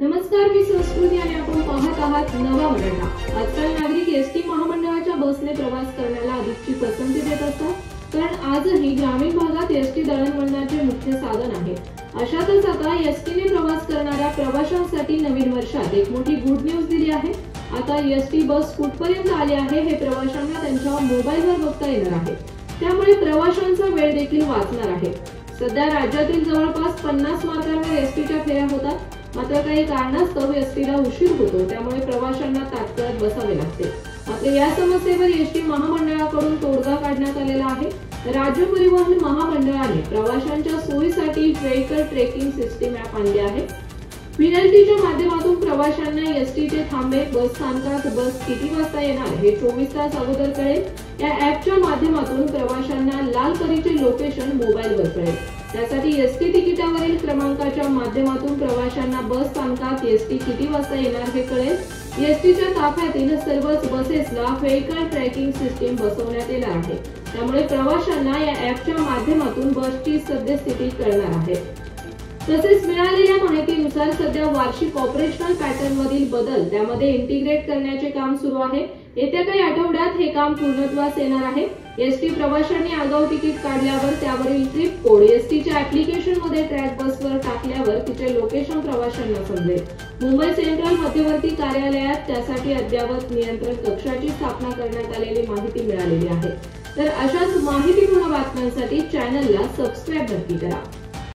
नमस्कार, मी संस्कृती आणि आपण पाहत आहात नवा मराठा। आजकाल नागरिक एसटी महामंडळाच्या बसने प्रवास करण्याला अधिकची पसंती देत असतात, कारण आजही ग्रामीण भागात एसटी दळणवळणाचे मुख्य साधन आहे। अशातच आता एसटीने प्रवास करणाऱ्या प्रवाशांसाठी नवीन वर्षात एक मोठी गुड न्यूज दिली आहे। आता एसटी बस कुठपर्यंत आली आहे हे प्रवाशांना त्यांच्या मोबाईलवर बघता येणार आहे। त्यामुळे प्रवाशांचा वेळ देखील वाचणार आहे। सध्या राज्यातील जवळपास 50 मार्गांवर एसटीच्या फेऱ्या होतात, मात्र काही कारणास्तव एसटीला उशीर होतो, त्यामुळे प्रवाशांना तात्काळ बसावे लागते। मात्र या समस्येवर एसटी महामंडळाकडून तोडगा काढण्यात आलेला आहे। राज्य परिवहन महामंडळाने प्रवाशांच्या सोयीसाठी व्हेइकल ट्रॅकिंग सिस्टीम ॲप आणले आहे। व्हीएलटीच्या माध्यमातून प्रवाशांना एसटीचे थांबे, बस स्थानकात बस किती वाजता येणार हे 24 तास अगोदर कळेल। या ॲपच्या माध्यमातून प्रवाशांना लाल परीचे लोकेशन मोबाईलवर कळेल। त्यासाठी एसटी तिकिटावरील क्रमांकाच्या माध्यमातून प्रवाशांना बस स्थानकात एसटी किती वाजता येणार हे कळेल। एसटीच्या ताफ्यातील सर्वच बसेसला व्हेइकल ट्रॅकिंग सिस्टीम बसवण्यात येणार आहे, त्यामुळे प्रवाशांना या ॲपच्या माध्यमातून बसची सद्यस्थिती कळणार आहे। तसेच मिळालेल्या माहितीनुसार सध्या वार्षिक ऑपरेशनल पॅटर्न मधील बदल त्यामध्ये इंटिग्रेट करण्याचे काम सुरू आहे। येत्या काही आठवड्यात हे काम पूर्णत्वास येणार आहे। एसटी प्रवाशांनी आगाऊ तिकीट काढल्यावर त्यावरील ट्रिप कोड एसटीच्या ऍप्लिकेशन मध्ये ट्रॅक बसवर टाकल्यावर तिचे लोकेशन प्रवाशांना समजेल। मुंबई सेंट्रल मध्यवर्ती कार्यालयात त्यासाठी अद्ययावत नियंत्रण कक्षाची स्थापना करण्यात आलेली माहिती मिळालेली आहे। तर अशाच माहितीपूर्ण बातम्यांसाठी चॅनलला सबस्क्राइब नक्की करा।